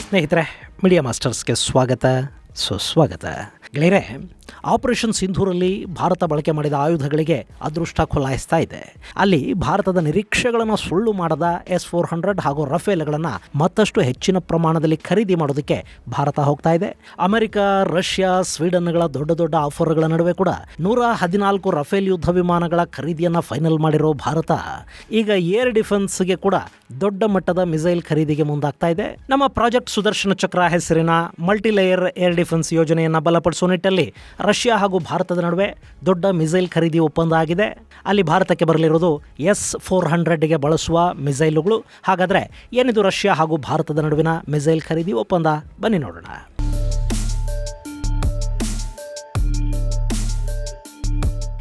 ಸ್ನೇಹಿತರೆ, ಮೀಡಿಯಾ ಮಾಸ್ಟರ್ಸ್ಗೆ ಸ್ವಾಗತ, ಸುಸ್ವಾಗತ. ಗೆಳೆಯರೆ, ಆಪರೇಷನ್ ಸಿಂಧೂರಲ್ಲಿ ಭಾರತ ಬಳಕೆ ಮಾಡಿದ ಆಯುಧಗಳಿಗೆ ಅದೃಷ್ಟ ಖುಲಾಯಿಸ್ತಾ ಇದೆ. ಅಲ್ಲಿ ಭಾರತದ ನಿರೀಕ್ಷೆಗಳನ್ನು ಸುಳ್ಳು ಮಾಡದ S-400 ಹಾಗೂ ರಫೇಲ್ಗಳನ್ನು ಮತ್ತಷ್ಟು ಹೆಚ್ಚಿನ ಪ್ರಮಾಣದಲ್ಲಿ ಖರೀದಿ ಮಾಡೋದಕ್ಕೆ ಭಾರತ ಹೋಗ್ತಾ ಇದೆ. ಅಮೆರಿಕ, ರಷ್ಯಾ, ಸ್ವೀಡನ್ಗಳ ದೊಡ್ಡ ದೊಡ್ಡ ಆಫರ್ಗಳ ನಡುವೆ ಕೂಡ 114 ರಫೇಲ್ ಯುದ್ಧ ವಿಮಾನಗಳ ಖರೀದಿಯನ್ನು ಫೈನಲ್ ಮಾಡಿರೋ ಭಾರತ ಈಗ ಏರ್ ಡಿಫೆನ್ಸ್ಗೆ ಕೂಡ ದೊಡ್ಡ ಮಟ್ಟದ ಮಿಸೈಲ್ ಖರೀದಿಗೆ ಮುಂದಾಗ್ತಾ ಇದೆ. ನಮ್ಮ ಪ್ರಾಜೆಕ್ಟ್ ಸುದರ್ಶನ ಚಕ್ರ ಹೆಸರಿನ ಮಲ್ಟಿಲೇಯರ್ ಏರ್ ಡಿಫೆನ್ಸ್ ಯೋಜನೆಯನ್ನು ಬಲಪಡಿಸುವ ನಿಟ್ಟಲ್ಲಿ ರಷ್ಯಾ ಹಾಗೂ ಭಾರತದ ನಡುವೆ ದೊಡ್ಡ ಮಿಸೈಲ್ ಖರೀದಿ ಒಪ್ಪಂದ ಆಗಿದೆ. ಅಲ್ಲಿ ಭಾರತಕ್ಕೆ ಬರಲಿರೋದು S-400ಗೆ ಬಳಸುವ ಮಿಸೈಲುಗಳು. ಹಾಗಾದರೆ ಏನಿದು ರಷ್ಯಾ ಹಾಗೂ ಭಾರತದ ನಡುವಿನ ಮಿಸೈಲ್ ಖರೀದಿ ಒಪ್ಪಂದ? ಬನ್ನಿ ನೋಡೋಣ.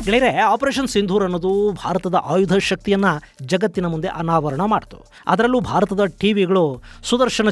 ಗೆಳೆಯರೆ, ಆಪರೇಷನ್ ಸಿಂಧೂರ್ ಅನ್ನೋದು ಭಾರತದ ಆಯುಧ ಶಕ್ತಿಯನ್ನು ಜಗತ್ತಿನ ಮುಂದೆ ಅನಾವರಣ ಮಾಡ್ತು. ಅದರಲ್ಲೂ ಭಾರತದ ಟಿವಿಗಳು ಸುದರ್ಶನ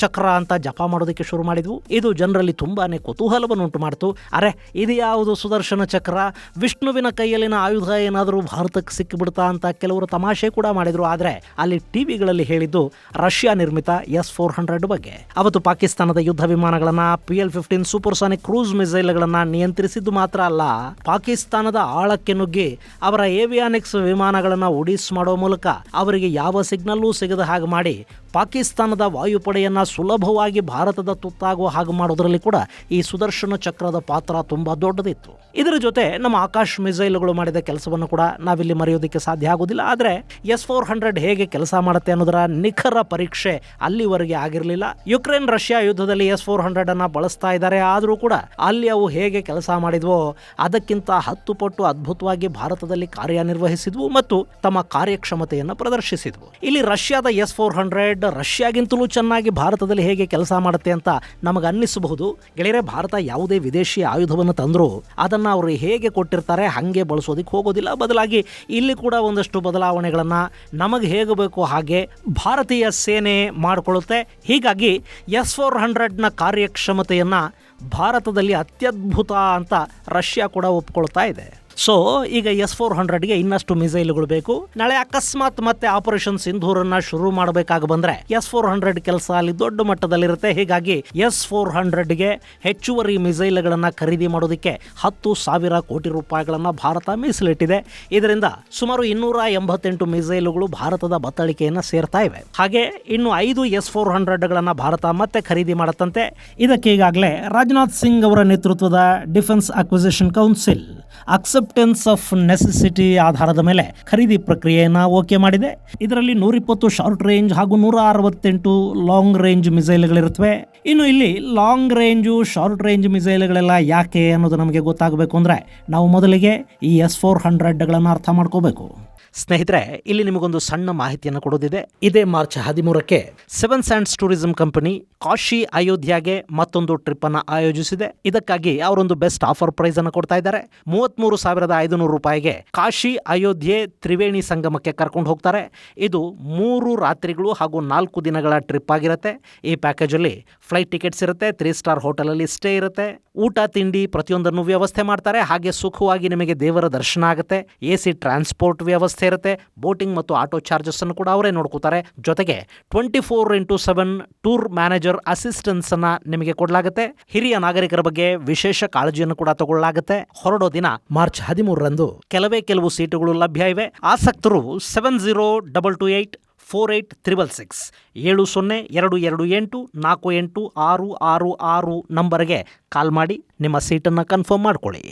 ಚಕ್ರ ಅಂತ ಜಪ ಮಾಡೋದಕ್ಕೆ ಶುರು ಮಾಡಿದ್ವು. ಇದು ಜನರಲ್ಲಿ ತುಂಬಾ ಕುತೂಹಲವನ್ನು ಉಂಟು ಮಾಡ್ತು. ಅರೆ, ಇದು ಯಾವುದು ಸುದರ್ಶನ ಚಕ್ರ? ವಿಷ್ಣುವಿನ ಕೈಯಲ್ಲಿನ ಆಯುಧ ಏನಾದರೂ ಭಾರತಕ್ಕೆ ಸಿಕ್ಕಿಬಿಡ್ತಾ ಅಂತ ಕೆಲವರು ತಮಾಷೆ ಕೂಡ ಮಾಡಿದರು. ಆದರೆ ಅಲ್ಲಿ ಟಿವಿಗಳಲ್ಲಿ ಹೇಳಿದ್ದು ರಷ್ಯಾ ನಿರ್ಮಿತ S-400 ಬಗ್ಗೆ. ಅವತ್ತು ಪಾಕಿಸ್ತಾನದ ಯುದ್ಧ ವಿಮಾನಗಳನ್ನು, PL-15 ಸೂಪರ್ಸಾನಿಕ್ ಕ್ರೂಸ್ ಮಿಸೈಲ್ಗಳನ್ನು ನಿಯಂತ್ರಿಸಿದ್ದು ಮಾತ್ರ ಅಲ್ಲ, ಪಾಕಿಸ್ತಾನದ ಆಳಕ್ಕೆ ನುಗ್ಗಿ ಅವರ ಏವಿಯಾನಿಕ್ಸ್ ವಿಮಾನಗಳನ್ನು ಉಡೀಸ್ ಮಾಡೋ ಮೂಲಕ ಅವರಿಗೆ ಯಾವ ಸಿಗ್ನಲ್ಲೂ ಸಿಗದ ಹಾಗೆ ಮಾಡಿ ಪಾಕಿಸ್ತಾನದ ವಾಯುಪಡೆಯನ್ನು ಸುಲಭವಾಗಿ ಭಾರತದ ತುತ್ತಾಗುವ ಹಾಗೆ ಮಾಡೋದರಲ್ಲಿ ಕೂಡ ಈ ಸುದರ್ಶನ ಚಕ್ರದ ಪಾತ್ರ ತುಂಬ ದೊಡ್ಡದಿತ್ತು. ಇದರ ಜೊತೆ ನಮ್ಮ ಆಕಾಶ್ ಮಿಸೈಲ್ಗಳು ಮಾಡಿದ ಕೆಲಸವನ್ನು ಕೂಡ ನಾವಿಲ್ಲಿ ಮರೆಯೋದಕ್ಕೆ ಸಾಧ್ಯ ಆಗೋದಿಲ್ಲ. ಆದರೆ S-400 ಹೇಗೆ ಕೆಲಸ ಮಾಡುತ್ತೆ ಅನ್ನೋದರ ನಿಖರ ಪರೀಕ್ಷೆ ಅಲ್ಲಿವರೆಗೆ ಆಗಿರಲಿಲ್ಲ. ಯುಕ್ರೇನ್ ರಷ್ಯಾ ಯುದ್ಧದಲ್ಲಿ S-400 ಬಳಸ್ತಾ ಇದ್ದಾರೆ. ಆದರೂ ಕೂಡ ಅಲ್ಲಿ ಅವು ಹೇಗೆ ಕೆಲಸ ಮಾಡಿದ್ವೋ ಅದಕ್ಕಿಂತ 10 ಪಟ್ಟು ಅದ್ಭುತವಾಗಿ ಭಾರತದಲ್ಲಿ ಕಾರ್ಯನಿರ್ವಹಿಸಿದ್ವು ಮತ್ತು ತಮ್ಮ ಕಾರ್ಯಕ್ಷಮತೆಯನ್ನು ಪ್ರದರ್ಶಿಸಿದ್ವು. ಇಲ್ಲಿ ರಷ್ಯಾದ S-400 ರಷ್ಯಾಗಿಂತಲೂ ಚೆನ್ನಾಗಿ ಭಾರತದಲ್ಲಿ ಹೇಗೆ ಕೆಲಸ ಮಾಡುತ್ತೆ ಅಂತ ನಮಗೆ ಅನ್ನಿಸಬಹುದು. ಗೆಳೆಯರೆ, ಭಾರತ ಯಾವುದೇ ವಿದೇಶಿ ಆಯುಧವನ್ನು ತಂದರೂ ಅದನ್ನು ಅವರು ಹೇಗೆ ಕೊಟ್ಟಿರ್ತಾರೆ ಹಾಗೆ ಬಳಸೋದಕ್ಕೆ ಹೋಗೋದಿಲ್ಲ. ಬದಲಾಗಿ ಇಲ್ಲಿ ಕೂಡ ಒಂದಷ್ಟು ಬದಲಾವಣೆಗಳನ್ನು ನಮಗೆ ಹೇಗೆ ಬೇಕು ಹಾಗೆ ಭಾರತೀಯ ಸೇನೆ ಮಾಡಿಕೊಳ್ಳುತ್ತೆ. ಹೀಗಾಗಿ S-400ನ ಕಾರ್ಯಕ್ಷಮತೆಯನ್ನು ಭಾರತದಲ್ಲಿ ಅತ್ಯದ್ಭುತ ಅಂತ ರಷ್ಯಾ ಕೂಡ ಒಪ್ಕೊಳ್ತಾ ಇದೆ. ಸೊ ಈಗ S-400ಗೆ ಇನ್ನಷ್ಟು ಮಿಸೈಲ್ಗಳು ಬೇಕು. ನಾಳೆ ಅಕಸ್ಮಾತ್ ಮತ್ತೆ ಆಪರೇಷನ್ ಸಿಂಧೂರನ್ನು ಶುರು ಮಾಡಬೇಕಾಗಿ ಬಂದರೆ S-400 ಕೆಲಸ ಅಲ್ಲಿ ದೊಡ್ಡ ಮಟ್ಟದಲ್ಲಿರುತ್ತೆ. ಹೀಗಾಗಿ S-400ಗೆ ಹೆಚ್ಚುವರಿ ಮಿಸೈಲ್ಗಳನ್ನು ಖರೀದಿ ಮಾಡೋದಕ್ಕೆ 10,000 ಕೋಟಿ ರೂಪಾಯಿಗಳನ್ನು ಭಾರತ ಮೀಸಲಿಟ್ಟಿದೆ. ಇದರಿಂದ ಸುಮಾರು 288 ಮಿಸೈಲುಗಳು ಭಾರತದ ಬತ್ತಳಿಕೆಯನ್ನು ಸೇರ್ತಾ ಇವೆ. ಹಾಗೆ ಇನ್ನು 5 S-400ಗಳನ್ನು ಭಾರತ ಮತ್ತೆ ಖರೀದಿ ಮಾಡುತ್ತಂತೆ. ಇದಕ್ಕೆ ಈಗಾಗಲೇ ರಾಜನಾಥ್ ಸಿಂಗ್ ಅವರ ನೇತೃತ್ವದ Defence Acquisition Council acceptance of necessity ಆಧಾರದ ಮೇಲೆ ಖರೀದಿ ಪ್ರಕ್ರಿಯೆಯನ್ನು ಓಕೆ ಮಾಡಿದೆ. ಇದರಲ್ಲಿ 120 ಶಾರ್ಟ್ ರೇಂಜ್ ಹಾಗೂ 168 ಲಾಂಗ್ ರೇಂಜ್ ಮಿಸೈಲ್ಗಳಿರುತ್ತವೆ. ಇನ್ನು ಇಲ್ಲಿ ಲಾಂಗ್ ರೇಂಜು, ಶಾರ್ಟ್ ರೇಂಜ್ ಮಿಸೈಲ್ಗಳೆಲ್ಲ ಯಾಕೆ ಅನ್ನೋದು ನಮಗೆ ಗೊತ್ತಾಗಬೇಕು ಅಂದರೆ ನಾವು ಮೊದಲಿಗೆ ಈ S-400ಗಳನ್ನು ಅರ್ಥ ಮಾಡ್ಕೋಬೇಕು. ಸ್ನೇಹಿತರೆ, ಇಲ್ಲಿ ನಿಮಗೊಂದು ಸಣ್ಣ ಮಾಹಿತಿಯನ್ನು ಕೊಡೋದಿದೆ. ಇದೇ ಮಾರ್ಚ್ 13ಕ್ಕೆ seven sands tourism company Kashi ಅಯೋಧ್ಯೆಗೆ ಮತ್ತೊಂದು ಟ್ರಿಪ್ ಅನ್ನು ಆಯೋಜಿಸಿದೆ. ಇದಕ್ಕಾಗಿ ಅವರೊಂದು ಬೆಸ್ಟ್ ಆಫರ್ ಪ್ರೈಸ್ ಅನ್ನು ಕೊಡ್ತಾ ಇದ್ದಾರೆ. 33,500 ರೂಪಾಯಿಗೆ ಕಾಶಿ ಅಯೋಧ್ಯೆ ತ್ರಿವೇಣಿ ಸಂಗಮಕ್ಕೆ ಕರ್ಕೊಂಡು ಹೋಗ್ತಾರೆ. ಇದು 3 ರಾತ್ರಿಗಳು ಹಾಗೂ 4 ದಿನಗಳ ಟ್ರಿಪ್ ಆಗಿರುತ್ತೆ. ಈ ಪ್ಯಾಕೇಜ್ ಅಲ್ಲಿ ಫ್ಲೈಟ್ ಟಿಕೆಟ್ಸ್ ಇರುತ್ತೆ, 3 ಸ್ಟಾರ್ ಹೋಟೆಲ್ ಅಲ್ಲಿ ಸ್ಟೇ ಇರುತ್ತೆ, ಊಟ ತಿಂಡಿ ಪ್ರತಿಯೊಂದನ್ನು ವ್ಯವಸ್ಥೆ ಮಾಡ್ತಾರೆ. ಹಾಗೆ ಸುಖವಾಗಿ ನಿಮಗೆ ದೇವರ ದರ್ಶನ ಆಗುತ್ತೆ. AC ಟ್ರಾನ್ಸ್ಪೋರ್ಟ್ ವ್ಯವಸ್ಥೆ ಇರುತ್ತೆ. ಬೋಟಿಂಗ್ ಮತ್ತು ಆಟೋ ಚಾರ್ಜಸ್ ಅನ್ನು ಕೂಡ ಅವರೇ ನೋಡ್ಕೋತಾರೆ. ಜೊತೆಗೆ 24x7 ಟೂರ್ ಮ್ಯಾನೇಜರ್ ಅಸಿಸ್ಟೆನ್ಸ್ ಅನ್ನ ನಿಮಗೆ ಕೊಡಲಾಗುತ್ತೆ. ಹಿರಿಯ ನಾಗರಿಕರ ಬಗ್ಗೆ ವಿಶೇಷ ಕಾಳಜಿಯನ್ನು ಕೂಡ ತಗೊಳ್ಳಲಾಗುತ್ತೆ. ಹೊರಡೋ ದಿನ ಮಾರ್ಚ್ 13ರಂದು ಕೆಲವು ಸೀಟುಗಳು ಲಭ್ಯ ಇವೆ. ಆಸಕ್ತರು 7022848666 702228486666 ನಂಬರ್ಗೆ ಕಾಲ್ ಮಾಡಿ ನಿಮ್ಮ ಸೀಟನ್ನು ಕನ್ಫರ್ಮ್ ಮಾಡ್ಕೊಳ್ಳಿ.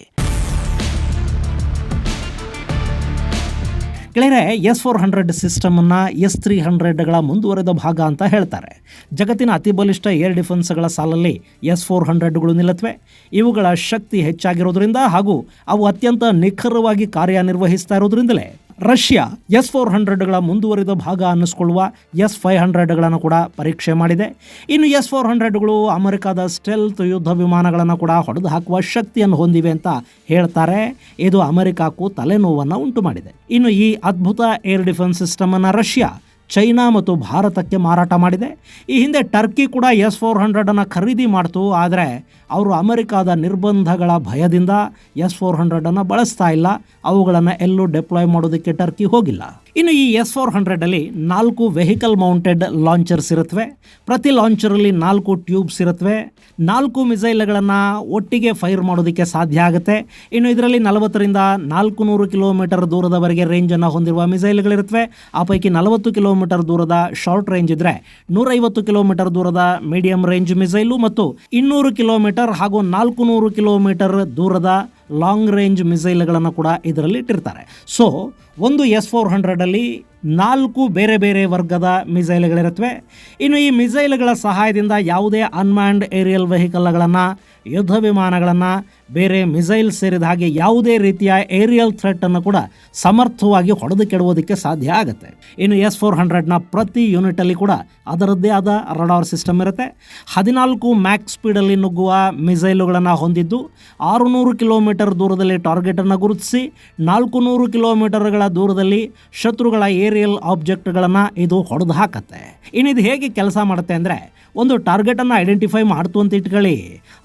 ಗೆಳೆಯರೆ, S-400 ಸಿಸ್ಟಮನ್ನು S-300ಗಳ ಮುಂದುವರೆದ ಭಾಗ ಅಂತ ಹೇಳ್ತಾರೆ. ಜಗತ್ತಿನ ಅತಿ ಬಲಿಷ್ಠ ಏರ್ ಡಿಫೆನ್ಸ್ಗಳ ಸಾಲಲ್ಲಿ S-400ಗಳು ನಿಲ್ಲುತ್ತವೆ. ಇವುಗಳ ಶಕ್ತಿ ಹೆಚ್ಚಾಗಿರೋದ್ರಿಂದ ಹಾಗೂ ಅವು ಅತ್ಯಂತ ನಿಖರವಾಗಿ ಕಾರ್ಯನಿರ್ವಹಿಸ್ತಾ ಇರೋದ್ರಿಂದಲೇ ರಷ್ಯಾ S-400ಗಳ ಮುಂದುವರಿದ ಭಾಗ ಅನ್ನಿಸ್ಕೊಳ್ಳುವ S-500ಗಳನ್ನು ಕೂಡ ಪರೀಕ್ಷೆ ಮಾಡಿದೆ. ಇನ್ನು S-400ಗಳು ಅಮೆರಿಕದ ಸ್ಟೆಲ್ತ್ ಯುದ್ಧ ವಿಮಾನಗಳನ್ನು ಕೂಡ ಹೊಡೆದು ಹಾಕುವ ಶಕ್ತಿಯನ್ನು ಹೊಂದಿವೆ ಅಂತ ಹೇಳ್ತಾರೆ. ಇದು ಅಮೆರಿಕಕ್ಕೂ ತಲೆನೋವನ್ನು ಉಂಟು ಮಾಡಿದೆ. ಇನ್ನು ಈ ಅದ್ಭುತ ಏರ್ ಡಿಫೆನ್ಸ್ ಸಿಸ್ಟಮ್ ಅನ್ನು ರಷ್ಯಾ, ಚೈನಾ ಮತ್ತು ಭಾರತಕ್ಕೆ ಮಾರಾಟ ಮಾಡಿದೆ. ಈ ಹಿಂದೆ ಟರ್ಕಿ ಕೂಡ S-400 ಖರೀದಿ ಮಾಡ್ತು. ಆದರೆ ಅವರು ಅಮೆರಿಕಾದ ನಿರ್ಬಂಧಗಳ ಭಯದಿಂದ S-400 ಬಳಸ್ತಾ ಇಲ್ಲ. ಅವುಗಳನ್ನು ಎಲ್ಲೂ ಡೆಪ್ಲಾಯ್ ಮಾಡೋದಕ್ಕೆ ಟರ್ಕಿ ಹೋಗಿಲ್ಲ. ಇನ್ನು ಈ S-400 4 ವೆಹಿಕಲ್ ಮೌಂಟೆಡ್ ಲಾಂಚರ್ಸ್ ಇರುತ್ತವೆ. ಪ್ರತಿ ಲಾಂಚರಲ್ಲಿ 4 ಟ್ಯೂಬ್ಸ್ ಇರುತ್ತವೆ. 4 ಮಿಸೈಲ್ಗಳನ್ನು ಒಟ್ಟಿಗೆ ಫೈರ್ ಮಾಡೋದಕ್ಕೆ ಸಾಧ್ಯ ಆಗುತ್ತೆ. ಇನ್ನು ಇದರಲ್ಲಿ 40ರಿಂದ 400 ಕಿಲೋಮೀಟರ್ ದೂರದವರೆಗೆ ರೇಂಜನ್ನು ಹೊಂದಿರುವ ಮಿಸೈಲ್ಗಳಿರುತ್ತವೆ. ಆ ಪೈಕಿ 40 ಕಿಲೋಮೀಟರ್ ದೂರದ ಶಾರ್ಟ್ ರೇಂಜ್ ಇದ್ದರೆ 150 ಕಿಲೋಮೀಟರ್ ದೂರದ ಮೀಡಿಯಂ ರೇಂಜ್ ಮಿಸೈಲು ಮತ್ತು 200 ಕಿಲೋಮೀಟರ್ ಹಾಗೂ 400 ಕಿಲೋಮೀಟರ್ ದೂರದ ಲಾಂಗ್ ರೇಂಜ್ ಮಿಸೈಲ್ಗಳನ್ನು ಕೂಡ ಇದರಲ್ಲಿ ಇಟ್ಟಿರ್ತಾರೆ. ಸೊ ಒಂದು S-400 4 ಬೇರೆ ಬೇರೆ ವರ್ಗದ ಮಿಸೈಲ್ಗಳಿರುತ್ತವೆ. ಇನ್ನು ಈ ಮಿಸೈಲ್ಗಳ ಸಹಾಯದಿಂದ ಯಾವುದೇ ಅನ್ಮ್ಯಾನ್ಡ್ ಏರಿಯಲ್ ವೆಹಿಕಲ್ಗಳನ್ನು, ಯುದ್ಧ ವಿಮಾನಗಳನ್ನು, ಬೇರೆ ಮಿಸೈಲ್ ಸೇರಿದ ಹಾಗೆ ಯಾವುದೇ ರೀತಿಯ ಏರಿಯಲ್ ಥ್ರೆಟನ್ನು ಕೂಡ ಸಮರ್ಥವಾಗಿ ಹೊಡೆದು ಕೆಡುವುದಕ್ಕೆ ಸಾಧ್ಯ ಆಗುತ್ತೆ. ಇನ್ನು S-400ನ ಪ್ರತಿ ಯೂನಿಟಲ್ಲಿ ಕೂಡ ಅದರದ್ದೇ ಆದ ರಡಾರ್ ಸಿಸ್ಟಮ್ ಇರುತ್ತೆ. 14 ಮ್ಯಾಕ್ ಸ್ಪೀಡಲ್ಲಿ ನುಗ್ಗುವ ಮಿಸೈಲುಗಳನ್ನು ಹೊಂದಿದ್ದು 600 ಕಿಲೋಮೀಟರ್ ದೂರದಲ್ಲಿ ಟಾರ್ಗೆಟನ್ನು ಗುರುತಿಸಿ 400 ಕಿಲೋಮೀಟರ್ಗಳ ದೂರದಲ್ಲಿ ಶತ್ರುಗಳ ಏರಿಯಲ್ ಆಬ್ಜೆಕ್ಟ್ಗಳನ್ನು ಇದು ಹೊಡೆದು ಹಾಕತ್ತೆ. ಇನ್ನು ಇದು ಹೇಗೆ ಕೆಲಸ ಮಾಡುತ್ತೆ ಅಂದರೆ, ಒಂದು ಟಾರ್ಗೆಟನ್ನು ಐಡೆಂಟಿಫೈ ಮಾಡ್ತು ಅಂತ ಇಟ್ಕೊಳ್ಳಿ,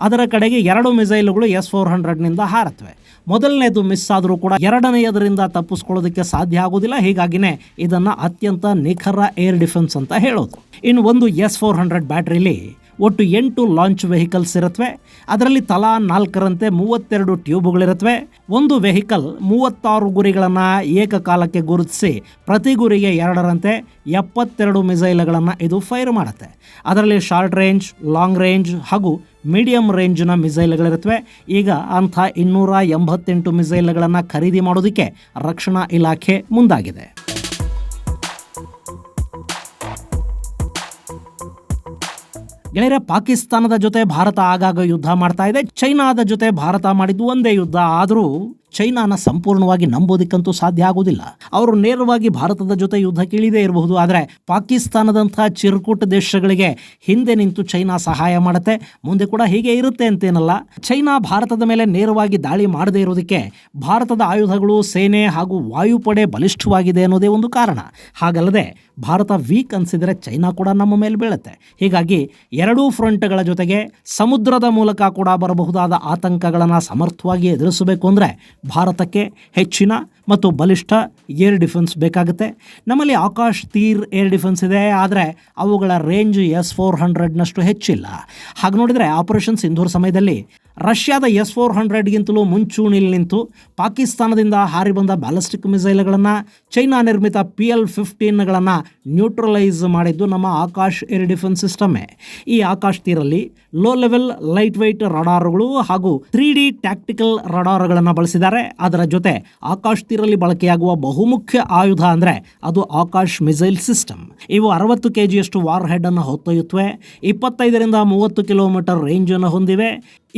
ಅದರ ಕಡೆಗೆ 2 ಮಿಸೈಲುಗಳು S-400ನಿಂದ ಹಾರತ್ವೆ. ಮೊದಲನೇದು ಮಿಸ್ ಆದರೂ ಕೂಡ ಎರಡನೆಯದರಿಂದ ತಪ್ಪಿಸ್ಕೊಳ್ಳೋದಕ್ಕೆ ಸಾಧ್ಯ ಆಗೋದಿಲ್ಲ. ಹೀಗಾಗಿನೇ ಇದನ್ನು ಅತ್ಯಂತ ನಿಖರ ಏರ್ ಡಿಫೆನ್ಸ್ ಅಂತ ಹೇಳೋದು. ಇನ್ನು ಒಂದು S-400 ಬ್ಯಾಟ್ರಿಲಿ ಒಟ್ಟು 8 ಲಾಂಚ್ ವೆಹಿಕಲ್ಸ್ ಇರುತ್ತವೆ. ಅದರಲ್ಲಿ ತಲಾ 4ರಂತೆ 32 ಟ್ಯೂಬ್ಗಳಿರುತ್ತವೆ. ಒಂದು ವೆಹಿಕಲ್ 36 ಗುರಿಗಳನ್ನು ಏಕಕಾಲಕ್ಕೆ ಗುರುತಿಸಿ ಪ್ರತಿ ಗುರಿಗೆ 2ರಂತೆ 72 ಮಿಸೈಲ್ಗಳನ್ನು ಇದು ಫೈರ್ ಮಾಡುತ್ತೆ. ಅದರಲ್ಲಿ ಶಾರ್ಟ್ ರೇಂಜ್, ಲಾಂಗ್ ರೇಂಜ್ ಹಾಗೂ ಮೀಡಿಯಂ ರೇಂಜ್ನ ಮಿಸೈಲ್ಗಳಿರುತ್ತವೆ. ಈಗ ಅಂಥ 288 ಮಿಸೈಲ್ಗಳನ್ನು ಖರೀದಿ ಮಾಡೋದಕ್ಕೆ ರಕ್ಷಣಾ ಇಲಾಖೆ ಮುಂದಾಗಿದೆ. ಗೆಳೆಯರೆ, ಪಾಕಿಸ್ತಾನದ ಜೊತೆ ಭಾರತ ಆಗಾಗ ಯುದ್ಧ ಮಾಡ್ತಾ ಇದೆ. ಚೈನಾದ ಜೊತೆ ಭಾರತ ಮಾಡಿದ್ದು ಒಂದೇ ಯುದ್ಧ. ಆದರೂ ಚೈನಾನ ಸಂಪೂರ್ಣವಾಗಿ ನಂಬೋದಕ್ಕಂತೂ ಸಾಧ್ಯ ಆಗೋದಿಲ್ಲ. ಅವರು ನೇರವಾಗಿ ಭಾರತದ ಜೊತೆ ಯುದ್ಧಕ್ಕೆ ಇಳಿದೇ ಇರಬಹುದು, ಆದರೆ ಪಾಕಿಸ್ತಾನದಂಥ ಚಿರುಕುಟ ದೇಶಗಳಿಗೆ ಹಿಂದೆ ನಿಂತು ಚೈನಾ ಸಹಾಯ ಮಾಡುತ್ತೆ. ಮುಂದೆ ಕೂಡ ಹೀಗೆ ಇರುತ್ತೆ ಅಂತೇನಲ್ಲ. ಚೈನಾ ಭಾರತದ ಮೇಲೆ ನೇರವಾಗಿ ದಾಳಿ ಮಾಡದೇ ಇರೋದಕ್ಕೆ ಭಾರತದ ಆಯುಧಗಳು, ಸೇನೆ ಹಾಗೂ ವಾಯುಪಡೆ ಬಲಿಷ್ಠವಾಗಿದೆ ಅನ್ನೋದೇ ಒಂದು ಕಾರಣ. ಹಾಗಲ್ಲದೆ ಭಾರತ ವೀಕ್ ಅನಿಸಿದರೆ ಚೈನಾ ಕೂಡ ನಮ್ಮ ಮೇಲೆ ಬೀಳುತ್ತೆ. ಹೀಗಾಗಿ ಎರಡೂ ಫ್ರಂಟ್ಗಳ ಜೊತೆಗೆ ಸಮುದ್ರದ ಮೂಲಕ ಕೂಡ ಬರಬಹುದಾದ ಆತಂಕಗಳನ್ನು ಸಮರ್ಥವಾಗಿ ಎದುರಿಸಬೇಕು ಅಂದರೆ ಭಾರತಕ್ಕೆ ಹೆಚ್ಚಿನ ಮತ್ತು ಬಲಿಷ್ಠ ಏರ್ ಡಿಫೆನ್ಸ್ ಬೇಕಾಗುತ್ತೆ. ನಮ್ಮಲ್ಲಿ ಆಕಾಶ್ ತೀರ್ ಏರ್ ಡಿಫೆನ್ಸ್ ಇದೆ, ಆದರೆ ಅವುಗಳ ರೇಂಜ್ S-400ನಷ್ಟು ಹೆಚ್ಚಿಲ್ಲ. ಹಾಗೆ ನೋಡಿದರೆ ಆಪರೇಷನ್ ಸಿಂಧೂರ್ ಸಮಯದಲ್ಲಿ ರಷ್ಯಾದ S-400ಗಿಂತಲೂ ಮುಂಚೂಣಿಯಲ್ಲಿ ನಿಂತು ಪಾಕಿಸ್ತಾನದಿಂದ ಹಾರಿ ಬಂದ ಬ್ಯಾಲಿಸ್ಟಿಕ್ ಮಿಸೈಲ್ಗಳನ್ನು, ಚೈನಾ ನಿರ್ಮಿತ PL-15ಗಳನ್ನು ನ್ಯೂಟ್ರಲೈಸ್ ಮಾಡಿದ್ದು ನಮ್ಮ ಆಕಾಶ್ ಏರ್ ಡಿಫೆನ್ಸ್ ಸಿಸ್ಟಮ್ಮೇ. ಈ ಆಕಾಶ್ ತೀರಲ್ಲಿ ಲೋ ಲೆವೆಲ್ ಲೈಟ್ ವೆಯ್ಟ್ ರಡಾರ್ಗಳು ಹಾಗೂ 3D ಟ್ಯಾಕ್ಟಿಕಲ್ ರಡಾರ್ಗಳನ್ನು ಬಳಸಿದ್ದಾರೆ. ಅದರ ಜೊತೆ ಆಕಾಶ್ ತೀರಲ್ಲಿ ಬಳಕೆಯಾಗುವ ಬಹುಮುಖ್ಯ ಆಯುಧ ಅಂದರೆ ಅದು ಆಕಾಶ್ ಮಿಸೈಲ್ ಸಿಸ್ಟಮ್. ಇವು 60 kgಯಷ್ಟು ವಾರ್ ಹೆಡ್ ಅನ್ನು ಹೊತ್ತೊಯ್ಯುತ್ತವೆ. 25ರಿಂದ 30 ಕಿಲೋಮೀಟರ್ ರೇಂಜನ್ನು ಹೊಂದಿವೆ.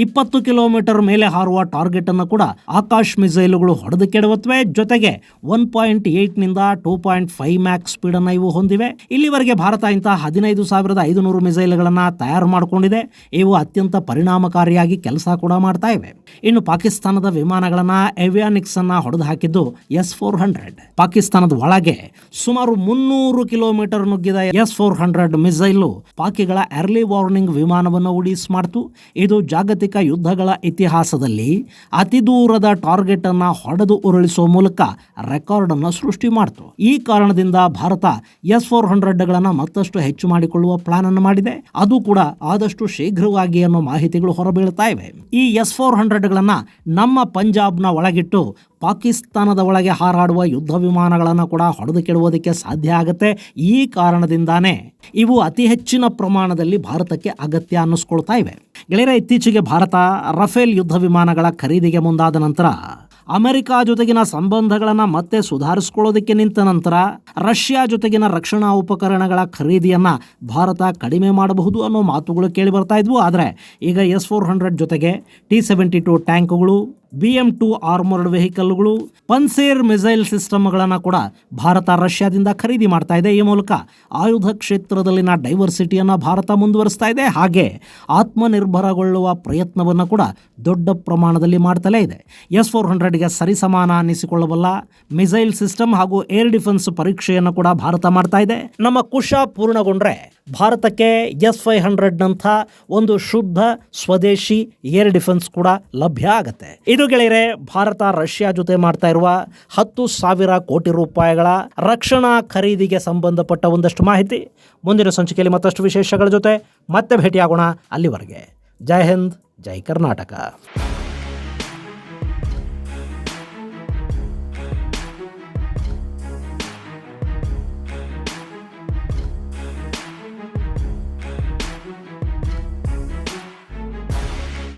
20 ಕಿಲೋಮೀಟರ್ ಮೇಲೆ ಹಾರುವ ಟಾರ್ಗೆಟ್ ಅನ್ನು ಕೂಡ ಆಕಾಶ್ ಮಿಸೈಲುಗಳು ಹೊಡೆದು ಕೆಡವುತ್ತವೆ. ಜೊತೆಗೆ 1.8ನಿಂದ 2.5 ಮ್ಯಾಕ್ ಸ್ಪೀಡ್ ಅನ್ನು ಇವು ಹೊಂದಿವೆ. ಇಲ್ಲಿವರೆಗೆ ಭಾರತ ಇಂತಹ 15,500 ಮಿಸೈಲ್ಗಳನ್ನು ತಯಾರು ಮಾಡಿಕೊಂಡಿದೆ. ಇವು ಅತ್ಯಂತ ಪರಿಣಾಮಕಾರಿಯಾಗಿ ಕೆಲಸ ಕೂಡ ಮಾಡ್ತಾ ಇವೆ. ಇನ್ನು ಪಾಕಿಸ್ತಾನದ ವಿಮಾನಗಳನ್ನು, ಏವಿಯಾನಿಕ್ಸ್ ಅನ್ನ ಹೊಡೆದು ಹಾಕಿದ್ದು S-400. ಪಾಕಿಸ್ತಾನದ ಒಳಗೆ ಸುಮಾರು 300 ಕಿಲೋಮೀಟರ್ ನುಗ್ಗಿದ S-400 ಮಿಸೈಲು ಪಾಕಿಗಳ ಅರ್ಲಿ ವಾರ್ನಿಂಗ್ ವಿಮಾನವನ್ನು ಉಡೀಸ್ ಮಾಡಿತು. ಇದು ಜಾಗತಿಕ ಯುದ್ಧಗಳ ಇತಿಹಾಸದಲ್ಲಿ ಅತಿ ದೂರದ ಟಾರ್ಗೆಟ್ ಅನ್ನ ಹೊಡೆದು ಉರುಳಿಸುವ ಮೂಲಕ ರೆಕಾರ್ಡ್ ಅನ್ನು ಸೃಷ್ಟಿ ಮಾಡಿತು. ಈ ಕಾರಣದಿಂದ ಭಾರತ S-400ಗಳನ್ನು ಮತ್ತಷ್ಟು ಹೆಚ್ಚು ಮಾಡಿಕೊಳ್ಳುವ ಪ್ಲಾನ್ ಅನ್ನು ಮಾಡಿದೆ. ಅದು ಕೂಡ ಆದಷ್ಟು ಶೀಘ್ರವಾಗಿ ಅನ್ನೋ ಮಾಹಿತಿಗಳು ಹೊರಬೀಳ್ತಾ ಇವೆ. ಈ S-400ಗಳನ್ನು ನಮ್ಮ ಪಂಜಾಬ್ನ ಒಳಗಿಟ್ಟು ಪಾಕಿಸ್ತಾನದ ಒಳಗೆ ಹಾರಾಡುವ ಯುದ್ಧ ವಿಮಾನಗಳನ್ನು ಕೂಡ ಹೊಡೆದು ಕೆಡುವುದಕ್ಕೆ ಸಾಧ್ಯ ಆಗುತ್ತೆ. ಈ ಕಾರಣದಿಂದಾನೇ ಇವು ಅತಿ ಹೆಚ್ಚಿನ ಪ್ರಮಾಣದಲ್ಲಿ ಭಾರತಕ್ಕೆ ಅಗತ್ಯ ಅನ್ನಿಸ್ಕೊಳ್ತಾ ಇವೆ. ಗೆಳೆಯರ, ಇತ್ತೀಚೆಗೆ ಭಾರತ ರಫೇಲ್ ಯುದ್ಧ ವಿಮಾನಗಳ ಖರೀದಿಗೆ ಮುಂದಾದ ನಂತರ, ಅಮೆರಿಕ ಜೊತೆಗಿನ ಸಂಬಂಧಗಳನ್ನು ಮತ್ತೆ ಸುಧಾರಿಸಿಕೊಳ್ಳೋದಕ್ಕೆ ನಿಂತ ನಂತರ ರಷ್ಯಾ ಜೊತೆಗಿನ ರಕ್ಷಣಾ ಉಪಕರಣಗಳ ಖರೀದಿಯನ್ನು ಭಾರತ ಕಡಿಮೆ ಮಾಡಬಹುದು ಅನ್ನೋ ಮಾತುಗಳು ಕೇಳಿ ಬರ್ತಾ ಇದ್ವು. ಆದರೆ ಈಗ S-400 ಜೊತೆಗೆ T-72 ಟ್ಯಾಂಕ್ಗಳು, BM-2 ಆರ್ಮರ್ಡ್ ವೆಹಿಕಲ್ಗಳು, ಪನ್ಸೇರ್ ಮಿಸೈಲ್ ಸಿಸ್ಟಮ್ಗಳನ್ನು ಕೂಡ ಭಾರತ ರಷ್ಯಾದಿಂದ ಖರೀದಿ ಮಾಡ್ತಾ ಇದೆ. ಈ ಮೂಲಕ ಆಯುಧ ಕ್ಷೇತ್ರದಲ್ಲಿನ ಡೈವರ್ಸಿಟಿಯನ್ನು ಭಾರತ ಮುಂದುವರಿಸ್ತಾ ಇದೆ. ಹಾಗೆ ಆತ್ಮನಿರ್ಭರಗೊಳ್ಳುವ ಪ್ರಯತ್ನವನ್ನು ಕೂಡ ದೊಡ್ಡ ಪ್ರಮಾಣದಲ್ಲಿ ಮಾಡ್ತಲೇ ಇದೆ. S-400ಗೆ ಸರಿಸಮಾನ ಅನ್ನಿಸಿಕೊಳ್ಳಬಲ್ಲ ಮಿಸೈಲ್ ಸಿಸ್ಟಮ್ ಹಾಗೂ ಏರ್ ಡಿಫೆನ್ಸ್ ಪರೀಕ್ಷೆಯನ್ನು ಕೂಡ ಭಾರತ ಮಾಡ್ತಾ ಇದೆ. ನಮ್ಮ ಕುಶ ಪೂರ್ಣಗೊಂಡ್ರೆ ಭಾರತಕ್ಕೆ S-500ನಂಥ ಒಂದು ಶುದ್ಧ ಸ್ವದೇಶಿ ಏರ್ ಡಿಫೆನ್ಸ್ ಕೂಡ ಲಭ್ಯ ಆಗುತ್ತೆ. ಇದು ಗೆಳೆಯರೆ ಭಾರತ ರಷ್ಯಾ ಜೊತೆ ಮಾಡ್ತಾ ಇರುವ 10,000 ಕೋಟಿ ರೂಪಾಯಿಗಳ ರಕ್ಷಣಾ ಖರೀದಿಗೆ ಸಂಬಂಧಪಟ್ಟ ಒಂದಷ್ಟು ಮಾಹಿತಿ. ಮುಂದಿನ ಸಂಚಿಕೆಯಲ್ಲಿ ಮತ್ತಷ್ಟು ವಿಶೇಷಗಳ ಜೊತೆ ಮತ್ತೆ ಭೇಟಿಯಾಗೋಣ. ಅಲ್ಲಿವರೆಗೆ ಜೈ ಹಿಂದ್, ಜೈ ಕರ್ನಾಟಕ.